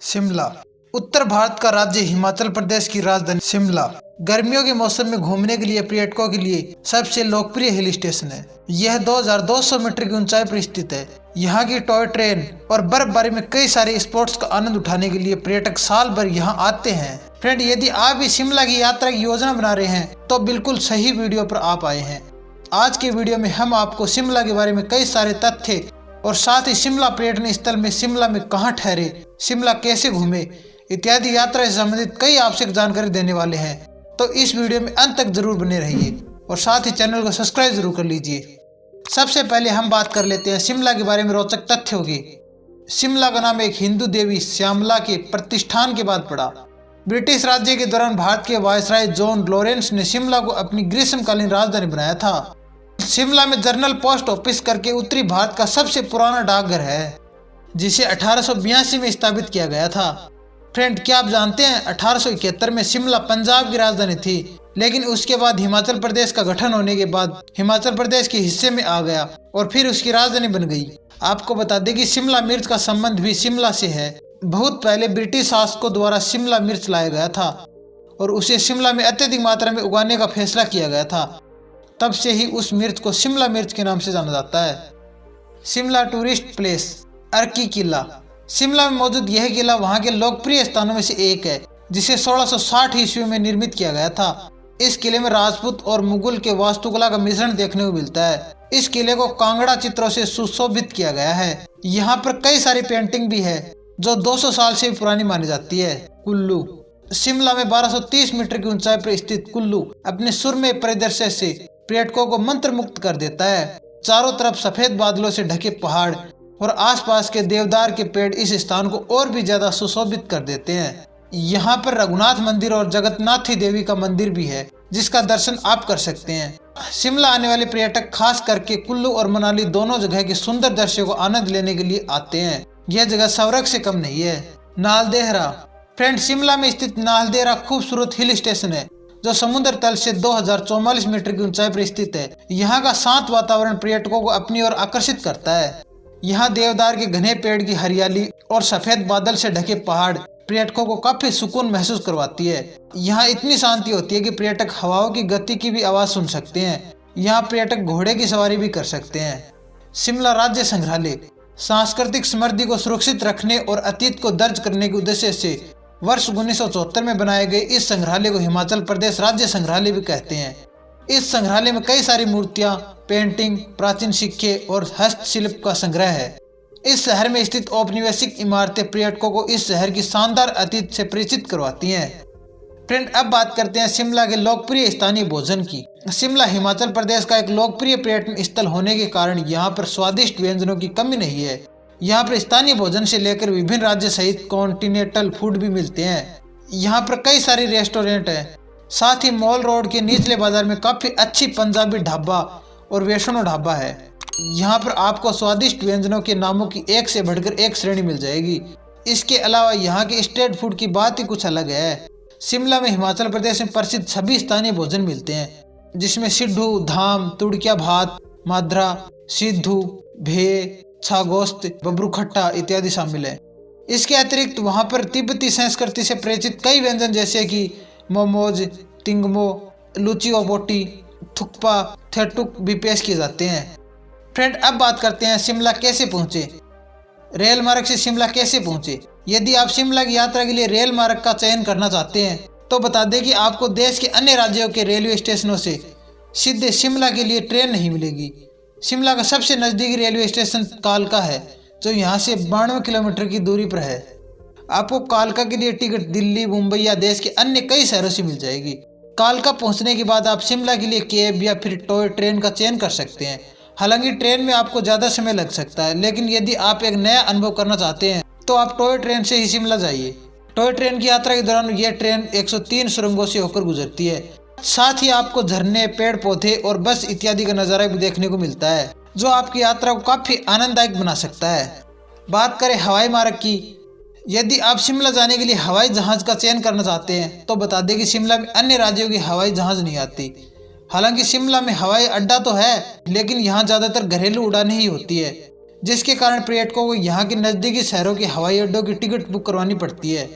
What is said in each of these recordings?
शिमला उत्तर भारत का राज्य हिमाचल प्रदेश की राजधानी शिमला गर्मियों के मौसम में घूमने के लिए पर्यटकों के लिए सबसे लोकप्रिय हिल स्टेशन है। यह 2200 मीटर की ऊंचाई पर स्थित है। यहाँ की टॉय ट्रेन और बर्फबारी में कई सारे स्पोर्ट्स का आनंद उठाने के लिए पर्यटक साल भर यहाँ आते हैं। फ्रेंड, यदि आप भी शिमला की यात्रा की योजना बना रहे हैं तो बिल्कुल सही वीडियो पर आप आए हैं। आज के वीडियो में हम आपको शिमला के बारे में कई सारे तथ्य और साथ ही शिमला पर्यटन स्थल में शिमला में कहाँ ठहरे, शिमला कैसे घूमे इत्यादि यात्रा से संबंधित कई आवश्यक जानकारी देने वाले हैं। तो इस वीडियो में अंत तक जरूर बने रहिए और साथ ही चैनल को सब्सक्राइब जरूर कर लीजिए। सबसे पहले हम बात कर लेते हैं शिमला के बारे में रोचक तथ्यों की। शिमला का नाम एक हिंदू देवी श्यामला के प्रतिष्ठान के बाद पड़ा। ब्रिटिश राज्य के दौरान भारत के वायसराय जॉन लॉरेंस ने शिमला को अपनी ग्रीष्मकालीन राजधानी बनाया था। शिमला में जर्नल पोस्ट ऑफिस करके उत्तरी भारत का सबसे पुराना डाकघर है, जिसे 1882 में स्थापित किया गया था। फ्रेंड, क्या आप जानते हैं 1871 में शिमला पंजाब की राजधानी थी, लेकिन उसके बाद हिमाचल प्रदेश का गठन होने के बाद हिमाचल प्रदेश के हिस्से में आ गया और फिर उसकी राजधानी बन गई। आपको बता दें कि शिमला मिर्च का संबंध भी शिमला से है। बहुत पहले ब्रिटिश शासकों द्वारा शिमला मिर्च लाया गया था और उसे शिमला में अत्यधिक मात्रा में उगाने का फैसला किया गया था। तब से ही उस मिर्च को शिमला मिर्च के नाम से जाना जाता है। Shimla tourist place. अर्की किला। शिमला में मौजूद यह किला वहां के लोकप्रिय स्थानों में से एक है, जिसे 1660 ईस्वी में निर्मित किया गया था। इस किले में राजपूत और मुगल के वास्तुकला का मिश्रण देखने को मिलता है। इस किले को कांगड़ा चित्रों से सुशोभित किया गया है। यहाँ पर कई सारी पेंटिंग भी है जो 200 साल से भी पुरानी मानी जाती है। कुल्लू। शिमला में 1230 मीटर की ऊंचाई पर स्थित कुल्लू अपने सुरम्य परिदृश्य से पर्यटकों को मंत्र मुक्त कर देता है। चारों तरफ सफेद बादलों से ढके पहाड़ और आसपास के देवदार के पेड़ इस स्थान को और भी ज्यादा सुशोभित कर देते हैं। यहाँ पर रघुनाथ मंदिर और जगन्नाथी देवी का मंदिर भी है, जिसका दर्शन आप कर सकते हैं। शिमला आने वाले पर्यटक खास करके कुल्लू और मनाली दोनों जगह के सुंदर दृश्यों को आनंद लेने के लिए आते हैं। यह जगह स्वर्ग से कम नहीं है। नालदेहरा। फ्रेंड, शिमला में स्थित नालदेहरा खूबसूरत हिल स्टेशन है जो समुद्र तल से 2044 मीटर की ऊंचाई पर स्थित है। यहाँ का शांत वातावरण पर्यटकों को अपनी ओर आकर्षित करता है। यहाँ देवदार के घने पेड़ की हरियाली और सफेद बादल से ढके पहाड़ पर्यटकों को काफी सुकून महसूस करवाती है। यहाँ इतनी शांति होती है कि पर्यटक हवाओं की गति की भी आवाज सुन सकते हैं। यहाँ पर्यटक घोड़े की सवारी भी कर सकते हैं। शिमला राज्य संग्रहालय। सांस्कृतिक समृद्धि को सुरक्षित रखने और अतीत को दर्ज करने के उद्देश्य से वर्ष 1974 में बनाए गए इस संग्रहालय को हिमाचल प्रदेश राज्य संग्रहालय भी कहते हैं। इस संग्रहालय में कई सारी मूर्तियां, पेंटिंग, प्राचीन सिक्के और हस्तशिल्प का संग्रह है। इस शहर में स्थित औपनिवेशिक इमारतें पर्यटकों को इस शहर की शानदार अतीत से परिचित करवाती हैं। फ्रेंड, अब बात करते हैं शिमला के लोकप्रिय स्थानीय भोजन की। शिमला हिमाचल प्रदेश का एक लोकप्रिय पर्यटन स्थल होने के कारण यहाँ पर स्वादिष्ट व्यंजनों की कमी नहीं है। यहाँ पर स्थानीय भोजन से लेकर विभिन्न राज्य सहित कॉन्टिनेंटल फूड भी मिलते हैं। यहाँ पर कई सारे रेस्टोरेंट हैं। साथ ही मॉल रोड के निचले बाजार में काफी अच्छी पंजाबी ढाबा और वैष्णो ढाबा है। यहाँ पर आपको स्वादिष्ट व्यंजनों के नामों की एक से बढ़कर एक श्रेणी मिल जाएगी। इसके अलावा यहाँ के स्ट्रीट फूड की बात ही कुछ अलग है। शिमला में हिमाचल प्रदेश में प्रसिद्ध सभी स्थानीय भोजन मिलते हैं, जिसमें सिड्ढू, धाम, तुड़किया भात, माद्रा, सिद्धू, भे, छागोस्त, बबरू खट्टा इत्यादि शामिल है। इसके अतिरिक्त वहाँ पर तिब्बती संस्कृति से प्रेरित कई व्यंजन जैसे कि मोमोज, तिंगमो, लुचियो बोटी, थुक्पा, थेटुक भी पेश किए जाते हैं। फ्रेंड, अब बात करते हैं शिमला कैसे पहुंचे। रेल मार्ग से शिमला कैसे पहुंचे। यदि आप शिमला की यात्रा के लिए रेल मार्ग का चयन करना चाहते हैं तो बता दें कि आपको देश के अन्य राज्यों के रेलवे स्टेशनों से सीधे शिमला के लिए ट्रेन नहीं मिलेगी। शिमला का सबसे नजदीकी रेलवे स्टेशन कालका है, जो यहाँ से 92 किलोमीटर की दूरी पर है। आपको कालका के लिए टिकट दिल्ली, मुंबई या देश के अन्य कई शहरों से मिल जाएगी। कालका पहुंचने के बाद आप शिमला के लिए कैब या फिर टॉय ट्रेन का चयन कर सकते हैं। हालांकि ट्रेन में आपको ज़्यादा समय लग सकता है, लेकिन यदि आप एक नया अनुभव करना चाहते हैं तो आप टॉय ट्रेन से ही शिमला जाइए। टॉय ट्रेन की यात्रा के दौरान यह ट्रेन 103 सुरंगों से होकर गुजरती है। साथ ही आपको झरने, पेड़ पौधे और बस इत्यादि का नज़ारा भी देखने को मिलता है, जो आपकी यात्रा को काफ़ी आनंददायक बना सकता है। बात करें हवाई मार्ग की। यदि आप शिमला जाने के लिए हवाई जहाज का चयन करना चाहते हैं तो बता दें कि शिमला में अन्य राज्यों की हवाई जहाज नहीं आती। हालांकि शिमला में हवाई अड्डा तो है, लेकिन यहाँ ज़्यादातर घरेलू उड़ानें ही होती है। जिसके कारण पर्यटकों को यहाँ के नज़दीकी शहरों के हवाई अड्डों की टिकट बुक करवानी पड़ती है।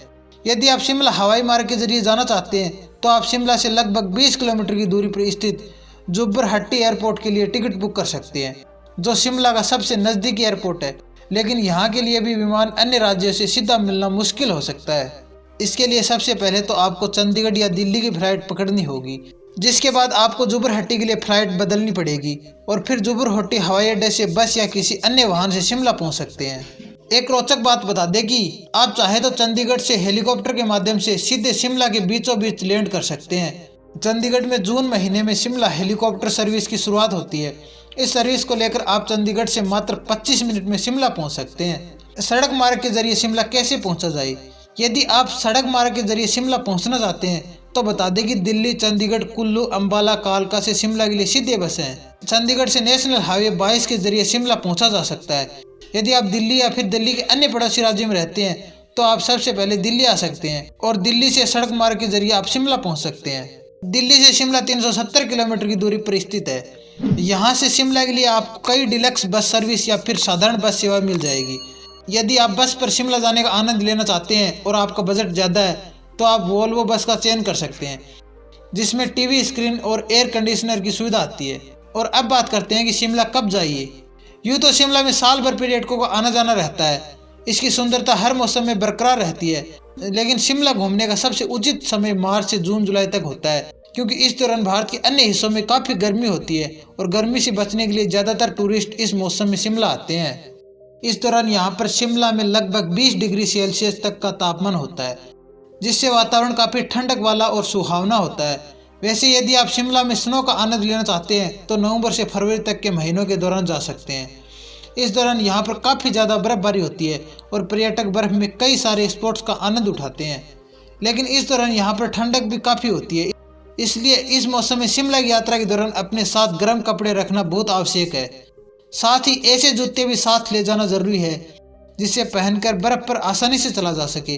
यदि आप शिमला हवाई मार्ग के जरिए जाना चाहते हैं तो आप शिमला से लगभग 20 किलोमीटर की दूरी पर स्थित जुब्बरहट्टी एयरपोर्ट के लिए टिकट बुक कर सकते हैं, जो शिमला का सबसे नज़दीकी एयरपोर्ट है। लेकिन यहाँ के लिए भी विमान अन्य राज्यों से सीधा मिलना मुश्किल हो सकता है। इसके लिए सबसे पहले तो आपको चंडीगढ़ या दिल्ली की फ्लाइट पकड़नी होगी, जिसके बाद आपको जुब्बरहट्टी के लिए फ्लाइट बदलनी पड़ेगी और फिर जुब्बरहट्टी हवाई अड्डे से बस या किसी अन्य वाहन से शिमला पहुँच सकते हैं। एक रोचक बात बता दें कि आप चाहे तो चंडीगढ़ से हेलीकॉप्टर के माध्यम से सीधे शिमला के बीचों बीच लैंड कर सकते हैं। चंडीगढ़ में जून महीने में शिमला हेलीकॉप्टर सर्विस की शुरुआत होती है। इस सर्विस को लेकर आप चंडीगढ़ से मात्र 25 मिनट में शिमला पहुंच सकते हैं। सड़क मार्ग के जरिए शिमला कैसे पहुंचा जाए? यदि आप सड़क मार्ग के जरिए शिमला पहुंचना चाहते हैं तो बता दें कि दिल्ली, चंडीगढ़, कुल्लू, अंबाला, कालका से शिमला के लिए सीधे बसें हैं। चंडीगढ़ से नेशनल हाईवे 22 के जरिए शिमला पहुंचा जा सकता है। यदि आप दिल्ली या फिर दिल्ली के अन्य पड़ोसी राज्यों में रहते हैं तो आप सबसे पहले दिल्ली आ सकते हैं और दिल्ली से सड़क मार्ग के जरिए आप शिमला पहुंच सकते हैं। दिल्ली से शिमला 370 किलोमीटर की दूरी पर स्थित है। यहाँ से शिमला के लिए आपको कई डिलक्स बस सर्विस या फिर साधारण बस सेवा मिल जाएगी। यदि आप बस पर शिमला जाने का आनंद लेना चाहते हैं और आपका बजट ज़्यादा है तो आप वोल्वो बस का चयन कर सकते हैं, जिसमें टीवी स्क्रीन और एयर कंडीशनर की सुविधा आती है। और अब बात करते हैं कि शिमला कब जाइए। यूँ तो शिमला में साल भर पर्यटकों का आना जाना रहता है। इसकी सुंदरता हर मौसम में बरकरार रहती है, लेकिन शिमला घूमने का सबसे उचित समय मार्च से जून जुलाई तक होता है, क्योंकि इस दौरान भारत के अन्य हिस्सों में काफ़ी गर्मी होती है और गर्मी से बचने के लिए ज़्यादातर टूरिस्ट इस मौसम में शिमला आते हैं। इस दौरान यहाँ पर शिमला में लगभग 20 डिग्री सेल्सियस तक का तापमान होता है, जिससे वातावरण काफ़ी ठंडक वाला और सुहावना होता है। वैसे यदि आप शिमला में स्नो का आनंद लेना चाहते हैं तो नवंबर से फरवरी तक के महीनों के दौरान जा सकते हैं। इस दौरान यहाँ पर काफ़ी ज़्यादा बर्फबारी होती है और पर्यटक बर्फ में कई सारे स्पोर्ट्स का आनंद उठाते हैं। लेकिन इस दौरान यहाँ पर ठंडक भी काफ़ी होती है, इसलिए इस मौसम में शिमला की यात्रा के दौरान अपने साथ गर्म कपड़े रखना बहुत आवश्यक है। साथ ही ऐसे जूते भी साथ ले जाना जरूरी है जिसे पहनकर बर्फ पर आसानी से चला जा सके।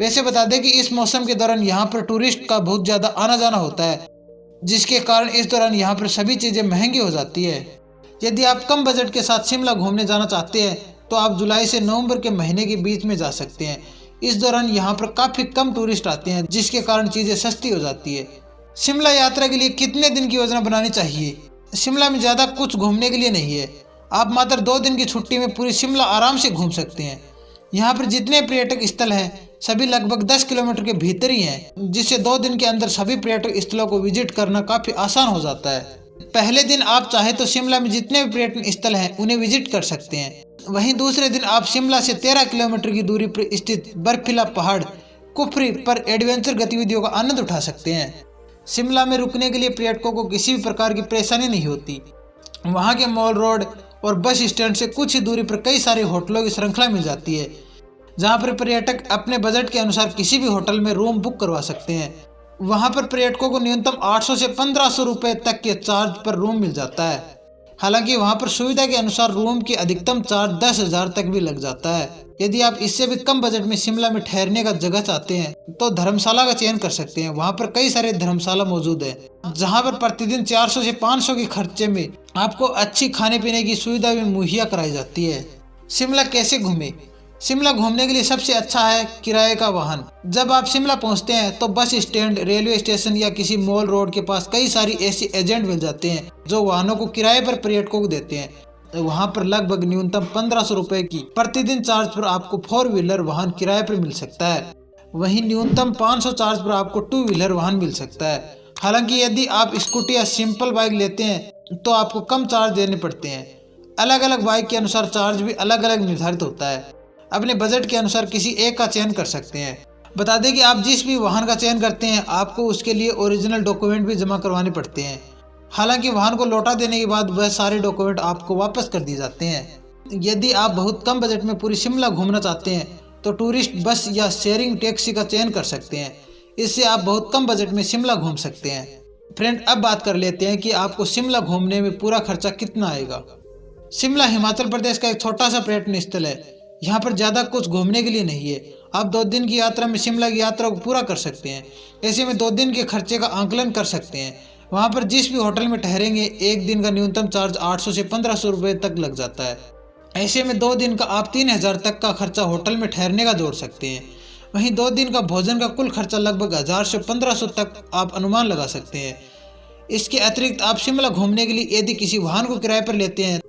वैसे बता दें कि इस मौसम के दौरान यहाँ पर टूरिस्ट का बहुत ज़्यादा आना जाना होता है, जिसके कारण इस दौरान यहाँ पर सभी चीज़ें महंगी हो जाती है। यदि आप कम बजट के साथ शिमला घूमने जाना चाहते हैं तो आप जुलाई से नवंबर के महीने के बीच में जा सकते हैं। इस दौरान यहाँ पर काफ़ी कम टूरिस्ट आते हैं, जिसके कारण चीज़ें सस्ती हो जाती है। शिमला यात्रा के लिए कितने दिन की योजना बनानी चाहिए? शिमला में ज़्यादा कुछ घूमने के लिए नहीं है। आप मात्र 2 दिन की छुट्टी में पूरी शिमला आराम से घूम सकते हैं। यहाँ पर जितने पर्यटक स्थल हैं सभी लगभग 10 किलोमीटर के भीतर ही हैं, जिससे 2 दिन के अंदर सभी पर्यटक स्थलों को विजिट करना काफ़ी आसान हो जाता है। पहले दिन आप चाहे तो शिमला में जितने भी पर्यटन स्थल हैं उन्हें विजिट कर सकते हैं। वहीं दूसरे दिन आप शिमला से 13 किलोमीटर की दूरी पर स्थित बर्फीला पहाड़ कुफरी पर एडवेंचर गतिविधियों का आनंद उठा सकते हैं। शिमला में रुकने के लिए पर्यटकों को किसी भी प्रकार की परेशानी नहीं होती। वहाँ के मॉल रोड और बस स्टैंड से कुछ ही दूरी पर कई सारे होटलों की श्रृंखला मिल जाती है, जहाँ पर पर्यटक अपने बजट के अनुसार किसी भी होटल में रूम बुक करवा सकते हैं। वहाँ पर पर्यटकों को न्यूनतम 800 से 1500 रुपये तक के चार्ज पर रूम मिल जाता है। हालांकि वहाँ पर सुविधा के अनुसार रूम की अधिकतम चार्ज 10,000 तक भी लग जाता है। यदि आप इससे भी कम बजट में शिमला में ठहरने का जगह चाहते हैं तो धर्मशाला का चयन कर सकते हैं। वहाँ पर कई सारे धर्मशाला मौजूद है, जहाँ पर प्रतिदिन 400 से 500 के खर्चे में आपको अच्छी खाने पीने की सुविधा भी मुहैया कराई जाती है। शिमला कैसे घूमे? शिमला घूमने के लिए सबसे अच्छा है किराए का वाहन। जब आप शिमला पहुंचते हैं तो बस स्टैंड, रेलवे स्टेशन या किसी मॉल रोड के पास कई सारी ऐसी एजेंट मिल जाते हैं जो वाहनों को किराए पर पर्यटकों को देते हैं। वहां पर लगभग न्यूनतम 1500 रुपए की प्रतिदिन चार्ज पर आपको 4 व्हीलर वाहन किराए पर मिल सकता है। वहीं न्यूनतम 500 चार्ज पर आपको 2 व्हीलर वाहन मिल सकता है। हालांकि यदि आप स्कूटी या सिंपल बाइक लेते हैं तो आपको कम चार्ज देने पड़ते हैं। अलग अलग बाइक के अनुसार चार्ज भी अलग अलग निर्धारित होता है। अपने बजट के अनुसार किसी एक का चयन कर सकते हैं। बता दें कि आप जिस भी वाहन का चयन करते हैं आपको उसके लिए ओरिजिनल डॉक्यूमेंट भी जमा करवाने पड़ते हैं। हालांकि वाहन को लौटा देने के बाद वह सारे डॉक्यूमेंट आपको वापस कर दिए जाते हैं। यदि आप बहुत कम बजट में पूरी शिमला घूमना चाहते हैं तो टूरिस्ट बस या शेयरिंग टैक्सी का चयन कर सकते हैं। इससे आप बहुत कम बजट में शिमला घूम सकते हैं। फ्रेंड, अब बात कर लेते हैं कि आपको शिमला घूमने में पूरा खर्चा कितना आएगा। शिमला हिमाचल प्रदेश का एक छोटा सा पर्यटन स्थल है। यहाँ पर ज़्यादा कुछ घूमने के लिए नहीं है। आप 2 दिन की यात्रा में शिमला की यात्रा को पूरा कर सकते हैं। ऐसे में 2 दिन के खर्चे का आंकलन कर सकते हैं। वहाँ पर जिस भी होटल में ठहरेंगे 1 दिन का न्यूनतम चार्ज 800 से 1500 रुपये तक लग जाता है। ऐसे में 2 दिन का आप 3000 तक का खर्चा होटल में ठहरने का जोड़ सकते हैं। वहीं 2 दिन का भोजन का कुल खर्चा लगभग 1000 से 1500 तक आप अनुमान लगा सकते हैं। इसके अतिरिक्त आप शिमला घूमने के लिए यदि किसी वाहन को किराए पर लेते हैं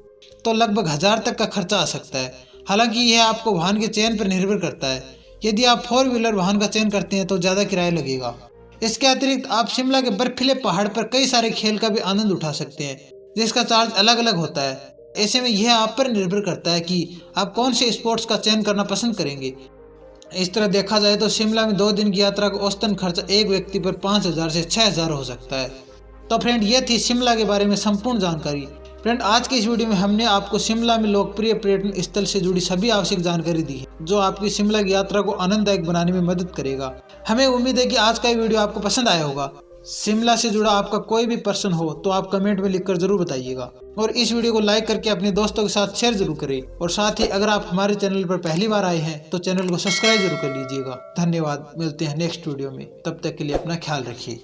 तो लगभग 1000 तक का खर्चा आ सकता है। हालांकि यह आपको वाहन के चयन पर निर्भर करता है। यदि आप 4 व्हीलर वाहन का चयन करते हैं तो ज़्यादा किराया लगेगा। इसके अतिरिक्त आप शिमला के बर्फीले पहाड़ पर कई सारे खेल का भी आनंद उठा सकते हैं, जिसका चार्ज अलग अलग होता है। ऐसे में यह आप पर निर्भर करता है कि आप कौन से स्पोर्ट्स का चयन करना पसंद करेंगे। इस तरह देखा जाए तो शिमला में 2 दिन की यात्रा का औसतन खर्चा एक व्यक्ति पर 5000 से 6000 हो सकता है। तो फ्रेंड, ये थी शिमला के बारे में संपूर्ण जानकारी। फ्रेंड, आज के इस वीडियो में हमने आपको शिमला में लोकप्रिय पर्यटन स्थल से जुड़ी सभी आवश्यक जानकारी दी है, जो आपकी शिमला की यात्रा को आनंददायक बनाने में मदद करेगा। हमें उम्मीद है कि आज का ये वीडियो आपको पसंद आया होगा। शिमला से जुड़ा आपका कोई भी प्रश्न हो तो आप कमेंट में लिखकर जरूर बताइएगा, और इस वीडियो को लाइक करके अपने दोस्तों के साथ शेयर जरूर करें। और साथ ही अगर आप हमारे चैनल पर पहली बार आए हैं तो चैनल को सब्सक्राइब जरूर कर लीजिएगा। धन्यवाद, मिलते हैं नेक्स्ट वीडियो में। तब तक के लिए अपना ख्याल रखिए।